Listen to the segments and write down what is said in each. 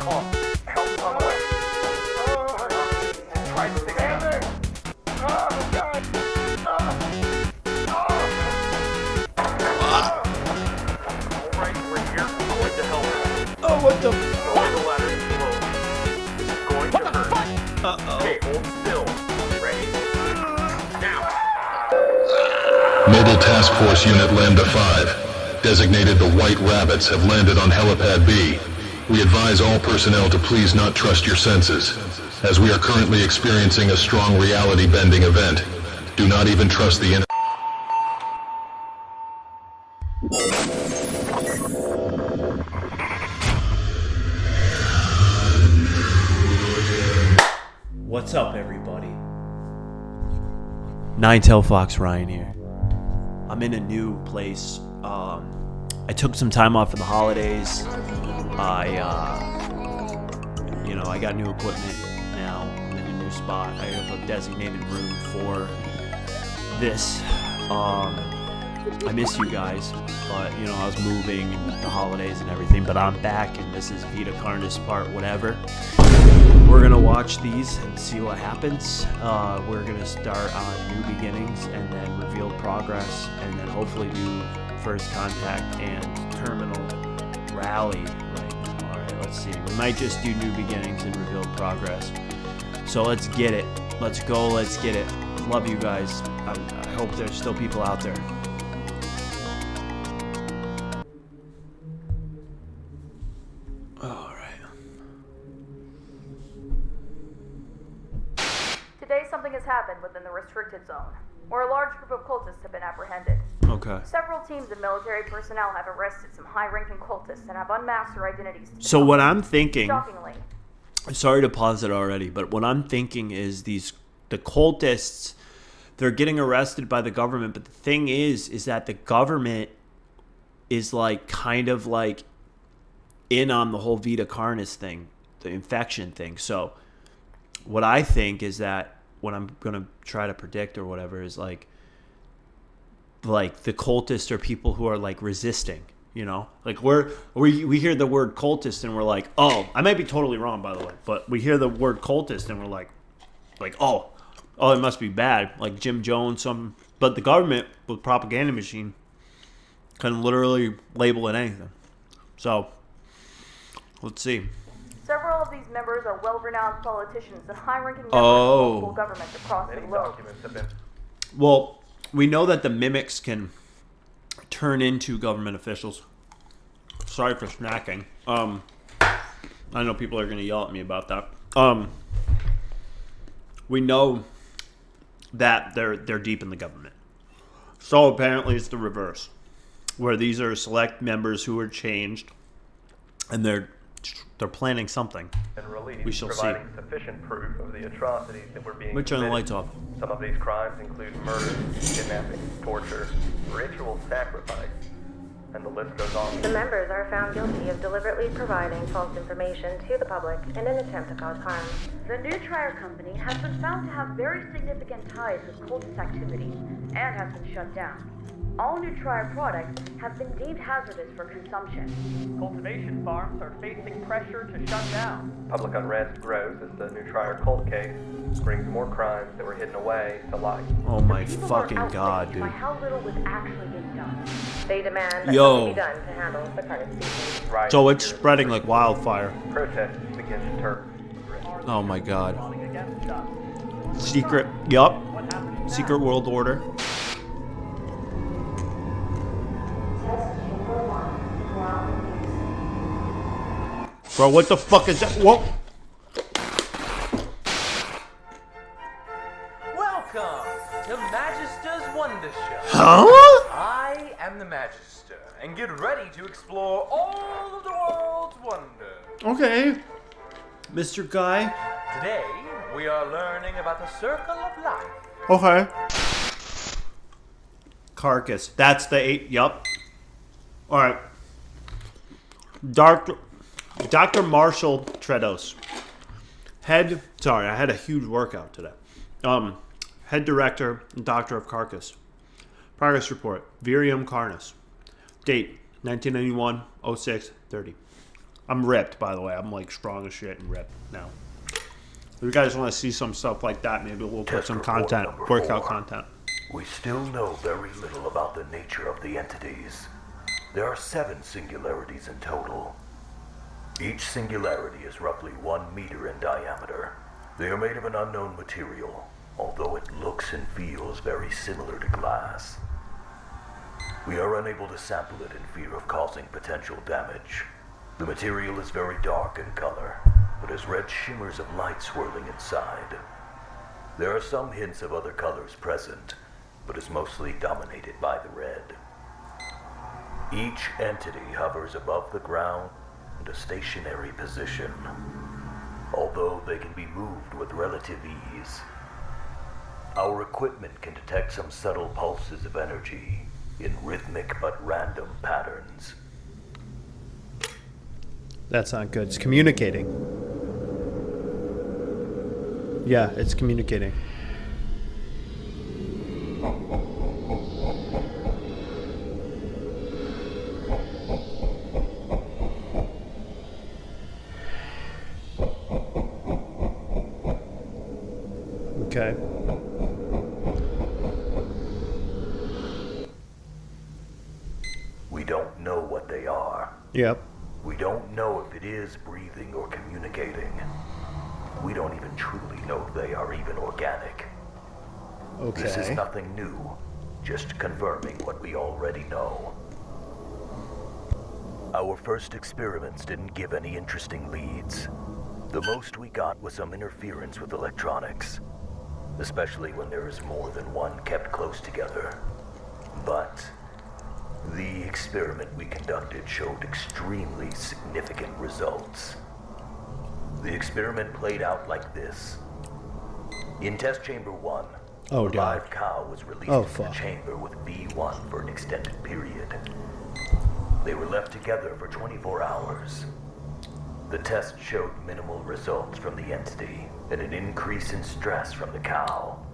Oh, help on the way. Try to stick it out. Oh, God. All right, we're here. I'm going to help. Oh, what the? Lower the ladder slowly. This is going to hurt. Uh-oh. Okay, hold still. Ready? Now. Mobile Task Force Unit Lambda 5, designated the White Rabbits, have landed on Helipad B. We advise all personnel to please not trust your senses, as we are currently experiencing a strong reality-bending event. Do not even trust the What's up, everybody? Nine-Tail Fox Ryan here. I'm in a new place. I took some time off for the holidays. I got new equipment now. I'm in a new spot. I have a designated room for this. I miss you guys, but I was moving and the holidays and everything. But I'm back, and this is Vita Carnis part whatever. We're gonna watch these and see what happens. We're gonna start on New Beginnings and then Revealed Progress, and then hopefully do First Contact and Terminal Rally right now. Alright, let's see. We might just do New Beginnings and Revealed Progress. So let's get it. Let's go, let's get it. Love you guys. I hope there's still people out there. Today, something has happened within the restricted zone, where a large group of cultists have been apprehended. Okay. Several teams of military personnel have arrested some high-ranking cultists and have unmasked their identities. So what I'm thinking, Shockingly, sorry to pause it already, but what I'm thinking is the cultists, they're getting arrested by the government, but the thing is that the government is kind of in on the whole Vita Carnis thing, the infection thing. So what I think is that what I'm going to try to predict or whatever is like the cultists are people who are resisting, we hear the word cultist and we're like, oh, I might be totally wrong, by the way, but we hear the word cultist and we're like, oh, it must be bad. Like Jim Jones, but the government with propaganda machine can literally label it anything. So let's see. several of these members are well-renowned politicians and high-ranking members of local governments across the globe. Well, we know that the mimics can turn into government officials. Sorry for snacking. I know people are going to yell at me about that. We know that they're deep in the government. So apparently it's the reverse, where these are select members who are changed, and they're planning something. And released, we shall providing see. Sufficient proof of the atrocities that were being Let me turn the committed. lights off. Some of these crimes include murder, kidnapping, torture, ritual sacrifice, and the list goes on. The members are found guilty of deliberately providing false information to the public in an attempt to cause harm. The New Trier Company has been found to have very significant ties with cultist activities and has been shut down. All New Trier products have been deemed hazardous for consumption. Cultivation farms are facing pressure to shut down. Public unrest grows as the New Trier cult case brings more crimes that were hidden away to light. Oh my People fucking are god, outraged dude. by how little was actually being done. They demand that Yo. something be done to handle the current season. Riots So it's here in the spreading like wildfire. Protests begin to turn. Oh my god. Against us. Secret, yup. What happened? Secret world order. Bro, what the fuck is that? Whoa. Welcome to Magister's Wonder Show. Huh? I am the Magister, and get ready to explore all of the world's wonders. Okay. Mr. Guy. Today, we are learning about the circle of life. Okay. Carcass. That's the 8. Yup. Alright. Dr. Marshall Tredos. Sorry, I had a huge workout today. Head director and doctor of Carcass. Progress report. Virium Carnis. Date 1991 06 30. I'm ripped, by the way. I'm like strong as shit and ripped now. If you guys want to see some stuff like that, maybe we'll put some content, workout content. We still know very little about the nature of the entities. There are 7 singularities in total. Each singularity is roughly 1 meter in diameter. They are made of an unknown material, although it looks and feels very similar to glass. We are unable to sample it in fear of causing potential damage. The material is very dark in color, but has red shimmers of light swirling inside. There are some hints of other colors present, but is mostly dominated by the red. Each entity hovers above the ground in a stationary position, although they can be moved with relative ease. Our equipment can detect some subtle pulses of energy in rhythmic but random patterns. That's not good. It's communicating. Yeah, it's communicating. Okay. We don't know what they are. Yep. We don't know if it is breathing or communicating. We don't even truly know if they are even organic. Okay. This is nothing new, just confirming what we already know. Our first experiments didn't give any interesting leads. The most we got was some interference with electronics, especially when there is more than one kept close together. But the experiment we conducted showed extremely significant results. The experiment played out like this. In test chamber 1, Oh, a God. live cow was released Oh, into the fuck. chamber with V1 for an extended period. They were left together for 24 hours. The test showed minimal results from the entity and an increase in stress from the cow.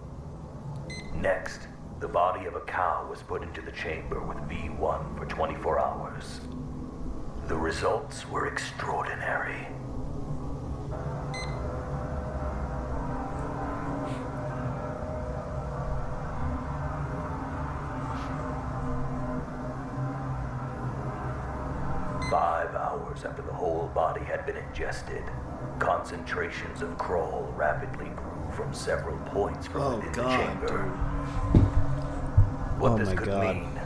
Next, the body of a cow was put into the chamber with V1 for 24 hours. The results were extraordinary. After the whole body had been ingested, concentrations of crawl rapidly grew from several points from within the chamber. What Oh this my could God. mean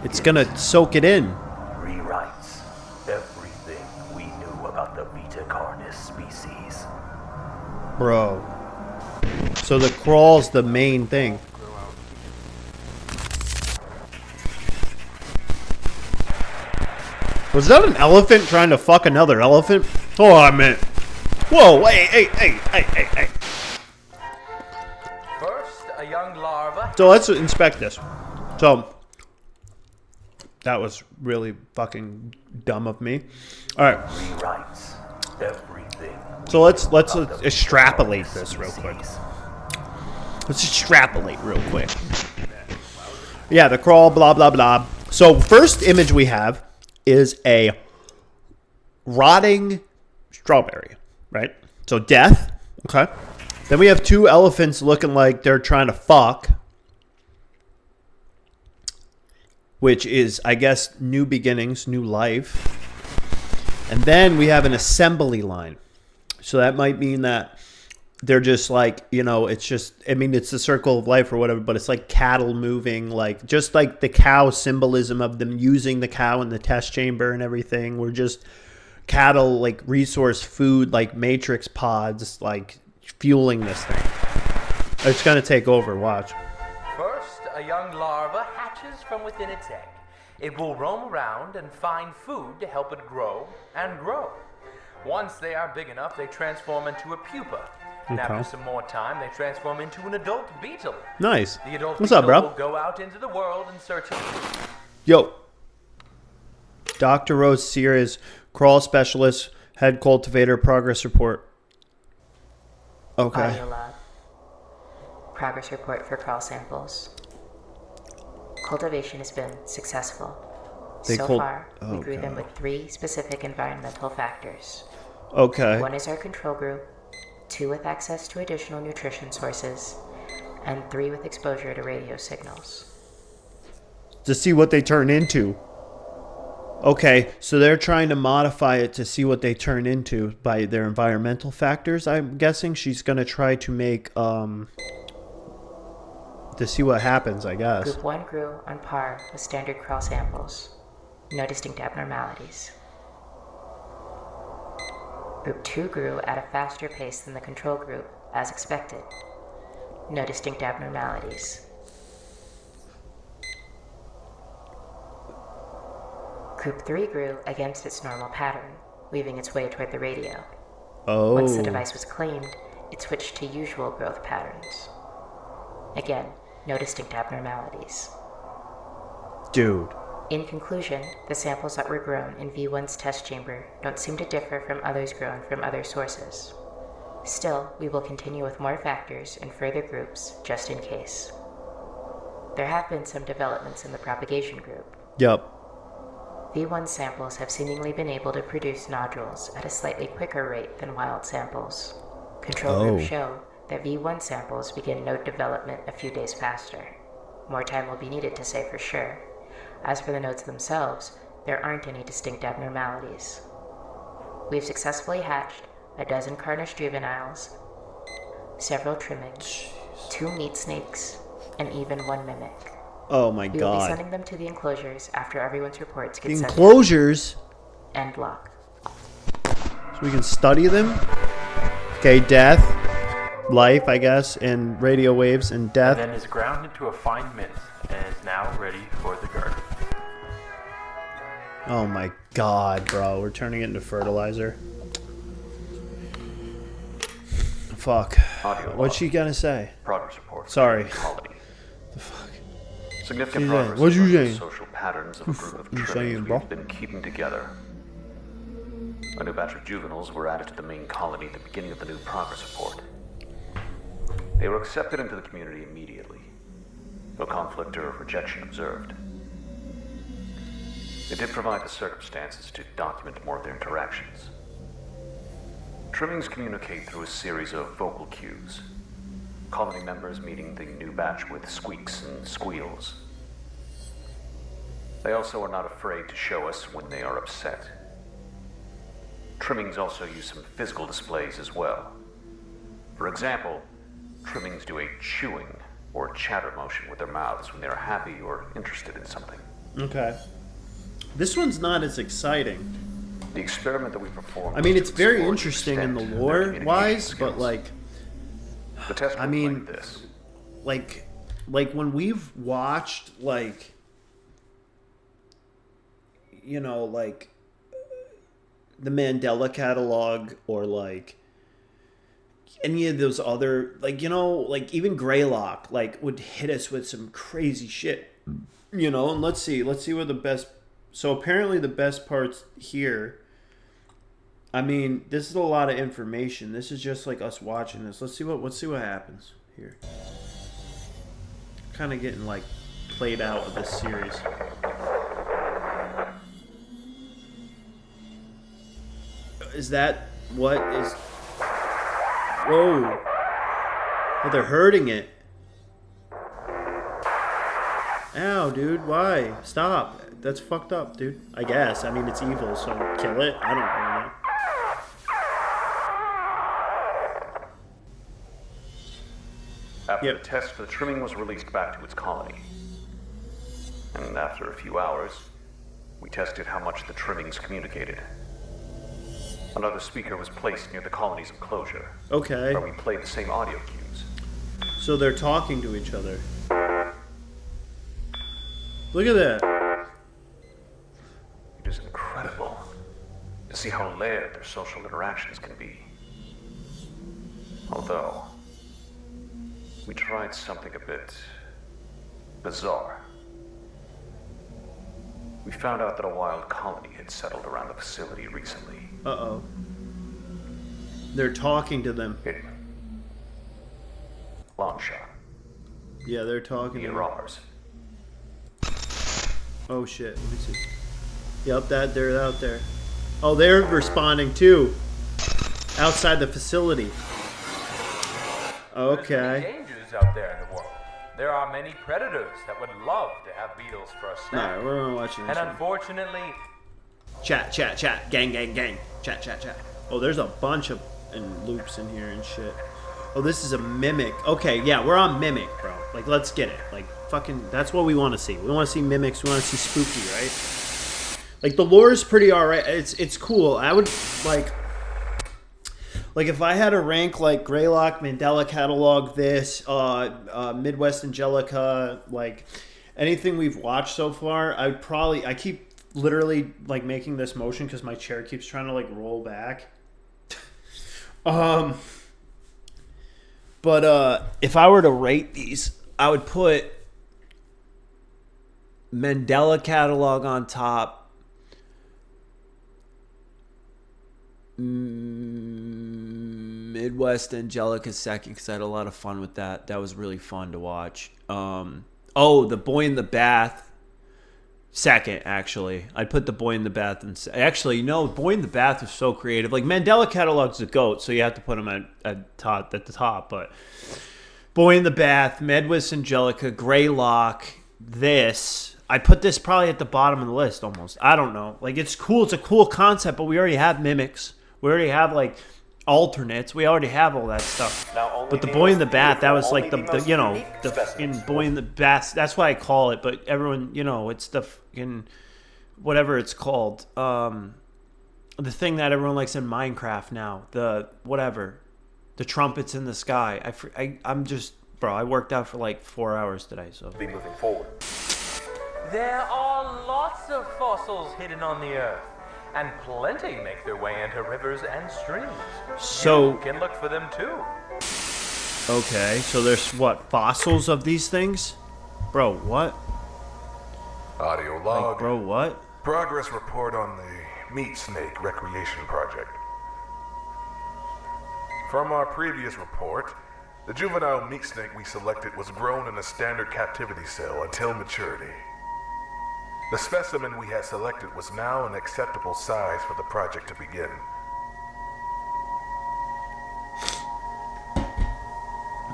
It's gonna soak it in. rewrites everything we knew about the Vita Carnis species. Bro. So the crawl's the main thing. Was that an elephant trying to fuck another elephant? Oh, I meant. Whoa, hey. First, a young larva. So let's inspect this. So, that was really fucking dumb of me. Alright, Rewrites everything. so let's extrapolate this real quick. Let's extrapolate real quick. Yeah, the crawl, blah, blah, blah. So, first image we have is a rotting strawberry, right? So, death, okay? Then we have 2 elephants looking like they're trying to fuck, which is, I guess, new beginnings, new life. And then we have an assembly line. So that might mean that they're just like, you know, it's just, I mean, it's the circle of life or whatever, but it's like cattle moving, like just like the cow symbolism of them using the cow in the test chamber and everything. We're just cattle, like resource food, like matrix pods, like fueling this thing. It's going to take over. Watch. First, a young larva hatches from within its egg. It will roam around and find food to help it grow and grow. Once they are big enough, they transform into a pupa. And Okay. after some more time, they transform into an adult beetle. Nice. The adult What's beetle up, bro? will go out into the world in search of... Yo. Dr. Rose Sears, crawl specialist, head cultivator, progress report. Okay. Audio lab. Progress report for crawl samples. Cultivation has been successful. They So called- far, we oh, grew them God. with 3 specific environmental factors. Okay. 1 is our control group, 2 with access to additional nutrition sources, and 3 with exposure to radio signals. To see what they turn into. Okay, so they're trying to modify it to see what they turn into by their environmental factors. I'm guessing she's going to try to make, to see what happens, I guess. Group 1 grew on par with standard crawl samples. No distinct abnormalities. Group 2 grew at a faster pace than the control group, as expected. No distinct abnormalities. Group 3 grew against its normal pattern, weaving its way toward the radio. Oh. Once the device was claimed, it switched to usual growth patterns. Again, no distinct abnormalities. Dude. In conclusion, the samples that were grown in V1's test chamber don't seem to differ from others grown from other sources. Still, we will continue with more factors in further groups, just in case. There have been some developments in the propagation group. Yep. V1 samples have seemingly been able to produce nodules at a slightly quicker rate than wild samples. Control groups show that V1 samples begin node development a few days faster. More time will be needed to say for sure. As for the nodes themselves, there aren't any distinct abnormalities. We've successfully hatched a dozen Carnish juveniles, several trimmings, 2 meat snakes, and even 1 mimic. Oh my We will be god. sending them to the enclosures after everyone's reports The get sent out. enclosures? End lock. So we can study them? Okay, death, life, I guess, and radio waves and death. And then is ground into a fine mint and is now ready for the garden. Oh my god, bro. We're turning it into fertilizer. Fuck. What's she gonna say? Progress report. Sorry. Quality. The fuck? Significant She progress said, what'd you in the say? social patterns of a group of You trimmings saying, bro? we've been keeping together. A new batch of juveniles were added to the main colony at the beginning of the new progress report. They were accepted into the community immediately. No conflict or rejection observed. They did provide the circumstances to document more of their interactions. Trimmings communicate through a series of vocal cues. Colony members meeting the new batch with squeaks and squeals. They also are not afraid to show us when they are upset. Trimmings also use some physical displays as well. For example, trimmings do a chewing or chatter motion with their mouths when they are happy or interested in something. Okay. This one's not as exciting. The experiment that we performed. I mean, was it's to very explore the interesting in the extent of their lore communication wise, skills. but like, The test I looked mean, like this. like when we've watched like, you know, like the Mandela Catalog or like any of those other, like, you know, like even Greylock, like would hit us with some crazy shit, you know. And let's see where the best. So apparently the best parts here. I mean, this is a lot of information. This is just like us watching this. Let's see what happens here. Kind of getting like played out with this series. Is that what is? Whoa! Oh, they're hurting it. Ow, dude! Why? Stop! That's fucked up, dude. I guess. I mean, it's evil, so kill it. I don't know. After the test, the trimming was released back to its colony. And after a few hours, we tested how much the trimmings communicated. Another speaker was placed near the colony's enclosure. Okay. Where we played the same audio cues. So they're talking to each other. Look at that. It is incredible to see how layered their social interactions can be. Although, we tried something a bit bizarre. We found out that a wild colony had settled around the facility recently. Uh-oh. They're talking to them. Long shot. Yeah, they're talking to Near them. ours. Oh shit, let me see. Yep, they're out there. Oh, they're responding too. Outside the facility. There's Okay. many dangers out there in the world. There are many predators that would love to have beetles for a snack. Alright, we're gonna watch this And one. unfortunately, Chat. Gang. Chat. Oh, there's a bunch of loops in here and shit. Oh, this is a mimic. Okay, yeah, we're on mimic, bro. Like, let's get it. Like, fucking, that's what we want to see. We want to see mimics. We want to see spooky, right? Like, the lore is pretty alright. It's cool. I would, like if I had to rank, like, Greylock, Mandela Catalog, this, Midwest Angelica, like, anything we've watched so far, I keep literally, like, making this motion because my chair keeps trying to, like, roll back. But if I were to rate these, I would put Mandela Catalog on top. Midwest Angelica second because I had a lot of fun with that. That was really fun to watch. The Boy in the Bath second, actually. I'd put the Boy in the Bath and actually, Boy in the Bath was so creative. Like, Mandela Catalog's the GOAT, so you have to put him at the top. But Boy in the Bath, Midwest Angelica, Greylock, this. I put this probably at the bottom of the list almost. I don't know. Like, it's cool. It's a cool concept, but we already have mimics. We already have, like, alternates. We already have all that stuff. But the Boy in the Bath, that was like the fucking Boy in the Bath. That's why I call it. But everyone, it's the fucking whatever it's called. The thing that everyone likes in Minecraft now. The trumpets in the sky. I'm just, bro. I worked out for like 4 hours today. So Be moving forward. there are lots of fossils hidden on the earth. And plenty make their way into rivers and streams. So you can look for them too. Okay, so there's fossils of these things? Bro, what? Audio log. Like, bro, what? Progress report on the Meat Snake Recreation Project. From our previous report, the juvenile meat snake we selected was grown in a standard captivity cell until maturity. The specimen we had selected was now an acceptable size for the project to begin.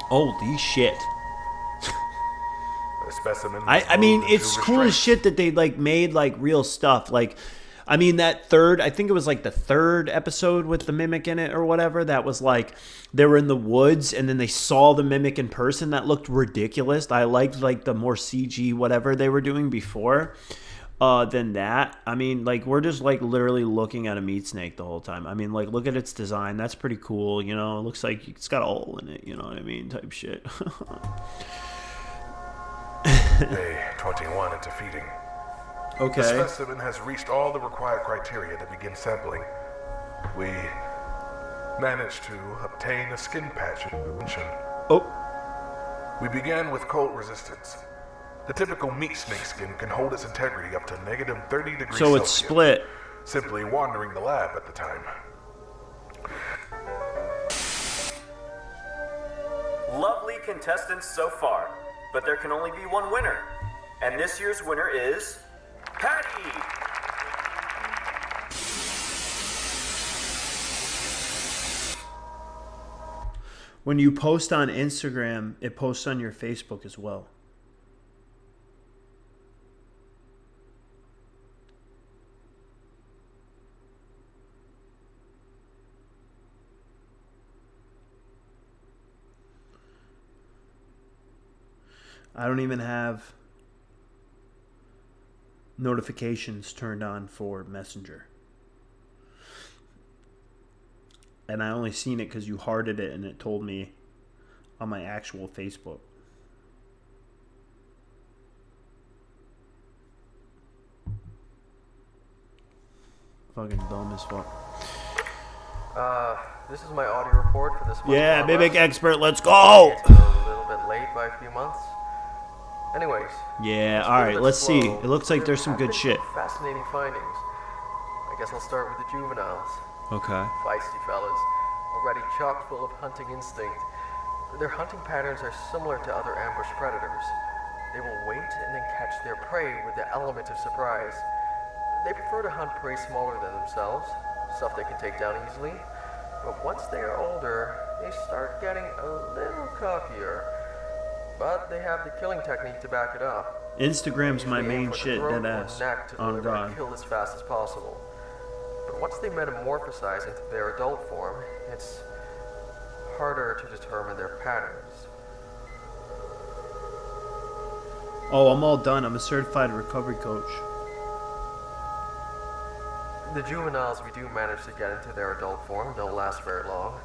Holy shit. The specimen I mean, moved it's into cool as restraints. shit that they, like, made, like, real stuff. Like, I mean, I think it was, like, the third episode with the mimic in it or whatever, that was, like, they were in the woods, and then they saw the mimic in person. That looked ridiculous. I liked, like, the more CG whatever they were doing before than that. I mean, like, we're just, like, literally looking at a meat snake the whole time. I mean, like, look at its design. That's pretty cool, It looks like it's got a hole in it, you know what I mean? Type shit. Day 21 into feeding. Okay. The specimen has reached all the required criteria to begin sampling. We managed to obtain a skin patch intervention. Oh. We began with cold resistance. The typical meat snake skin can hold its integrity up to negative 30 degrees So Celsius. it's split. Simply wandering the lab at the time. Lovely contestants so far, but there can only be one winner. And this year's winner is Patty! When you post on Instagram, it posts on your Facebook as well. I don't even have notifications turned on for Messenger. And I only seen it because you hearted it and it told me on my actual Facebook. Fucking dumb as fuck. This is my audio report for this month. Yeah, Mimic Expert, let's go! It's a little bit late by a few months. Anyways. Yeah, alright, let's see. It looks like there's some good shit. Fascinating findings. I guess I'll start with the juveniles. Okay. Feisty fellas, already chock full of hunting instinct. Their hunting patterns are similar to other ambush predators. They will wait and then catch their prey with the element of surprise. They prefer to hunt prey smaller than themselves, stuff they can take down easily. But once they are older, they start getting a little cockier. But they have the killing technique to back it up. Instagram's my They aim main for the shit, throat or deadass. neck to Oh deliver god. a kill as fast as possible. But once they metamorphosize into their adult form, it's harder to determine their patterns. Oh, I'm all done. I'm a certified recovery coach. The juveniles we do manage to get into their adult form don't last very long.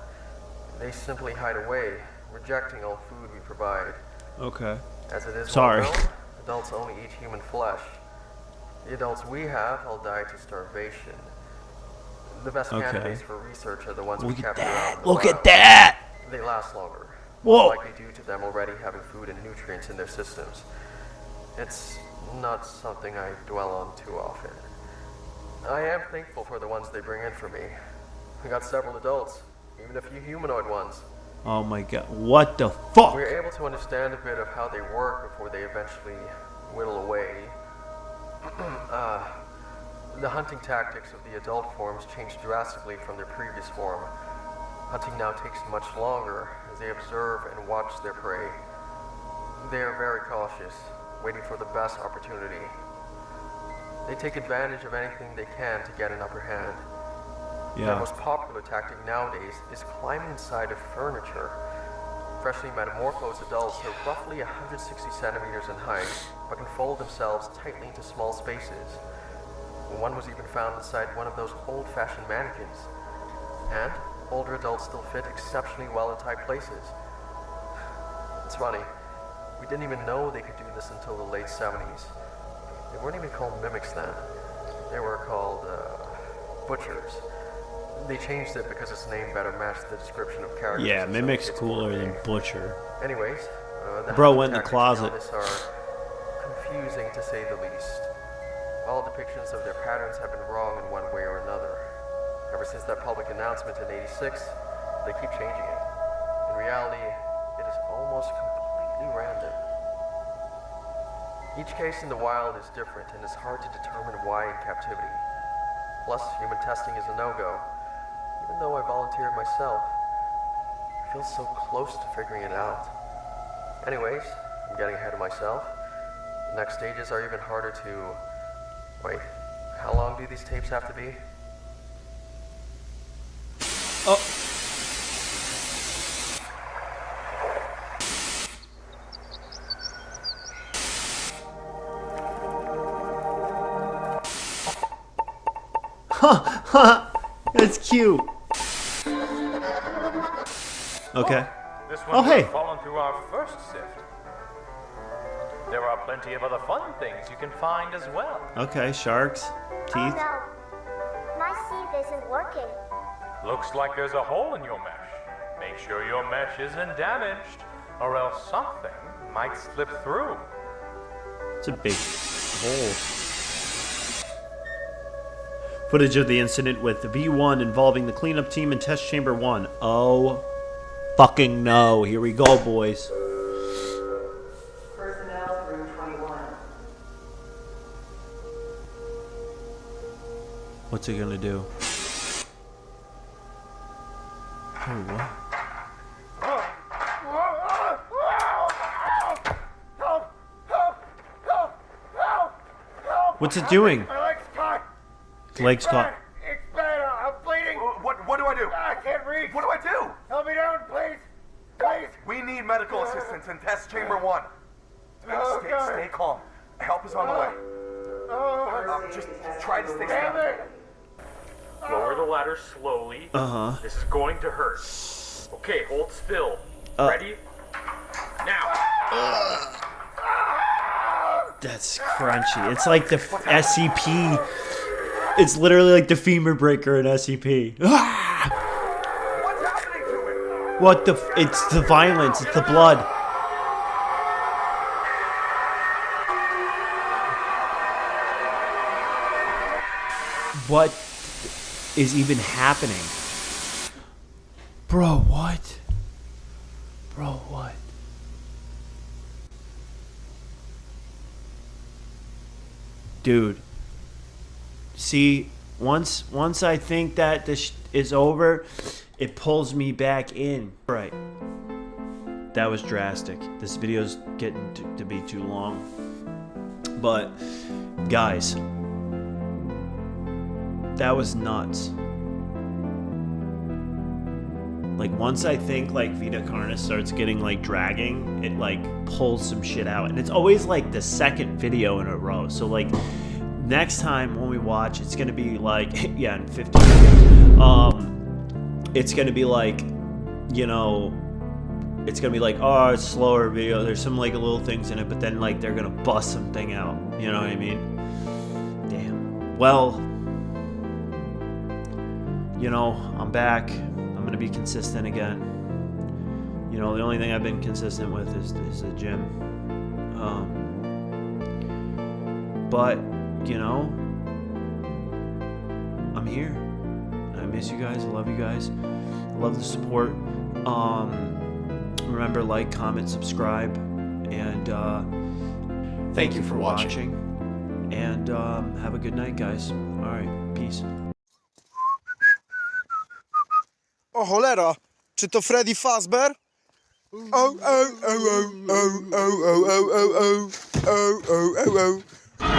They simply hide away, rejecting all food we provide. Okay. As it is Sorry. well known, adults only eat human flesh. The adults we have all die to starvation. The best Okay. candidates for research are the ones we Look at capture out that. in the Look wild. at that. They last longer. Whoa. Likely due to them already having food and nutrients in their systems. It's not something I dwell on too often. I am thankful for the ones they bring in for me. We got several adults, even a few humanoid ones. Oh my god. What the fuck? We're able to understand a bit of how they work before they eventually whittle away. The hunting tactics of the adult forms changed drastically from their previous form. Hunting now takes much longer as they observe and watch their prey. They are very cautious, waiting for the best opportunity. They take advantage of anything they can to get an upper hand. Their Yeah. most popular tactic nowadays is climbing inside of furniture. Freshly metamorphosed adults are roughly 160 centimeters in height, but can fold themselves tightly into small spaces. One was even found inside one of those old-fashioned mannequins. And older adults still fit exceptionally well in tight places. It's funny, we didn't even know they could do this until the late 70s. They weren't even called mimics then. They were called, butchers. They changed it because its name better matched the description of characters. Yeah, and Mimic's associates cooler for the than game. Butcher. Anyways, the Bro hunting went in the tactics closet. beyond this are confusing to say the least. All depictions of their patterns have been wrong in one way or another. Ever since that public announcement in '86, they keep changing it. In reality, it is almost completely random. Each case in the wild is different, and it's hard to determine why in captivity. Plus, human testing is a no-go. Even though I volunteered myself, I feel so close to figuring it out. Anyways, I'm getting ahead of myself. The next stages are even harder to... Wait, how long do these tapes have to be? Oh. That's cute. Okay. This Oh, one hey. has fallen through our first sift. There are plenty of other fun things you can find as well. Okay, sharks. Teeth. Oh no. My sieve isn't working. Looks like there's a hole in your mesh. Make sure your mesh isn't damaged, or else something might slip through. It's a big hole. Footage of the incident with the V1 involving the cleanup team in test chamber 1. Oh, fucking no. Here we go, boys. Personnel room 21. What's it gonna do? Oh, what? What's it doing? My leg's caught. Legs caught. It's bad. I'm bleeding. What do I do? I can't reach. What do I do? Help me down, please. Please. We need medical assistance in test chamber 1. Oh, God. Stay calm. Help is on the way. Just try to stay Damn strong. it. Lower the ladder slowly. Uh-huh. This is going to hurt. Okay, hold still. Ready? Now. That's crunchy. It's like the SCP. It's literally like the femur breaker in SCP. What's happening to him? What the? It's the violence. It's the blood. What is even happening? Bro, what? Bro, what? Dude. See, once I think that this is over, it pulls me back in. Right. That was drastic. This video's getting to be too long. But, guys, that was nuts. Like, once I think, like, Vita Carnis starts getting, like, dragging, it, like, pulls some shit out. And it's always, like, the second video in a row. So, like, next time when we watch, it's gonna be, like, yeah, in 15 minutes. It's gonna be, like, you know, it's gonna be, like, oh, it's slower video. There's some, like, little things in it. But then, like, they're gonna bust something out. You know what I mean? Damn. Well, you know, I'm back. I'm gonna be consistent again. You know, the only thing I've been consistent with is the gym. But you know, I'm here. I miss you guys. I love you guys. I love the support. Remember, like, comment, subscribe, and thank you for watching. And have a good night, guys. All right, peace. O cholera, czy to Freddy Fazbear? Oh, oh, oh, oh, oh, oh, oh, oh, oh, oh, oh, oh, oh, oh.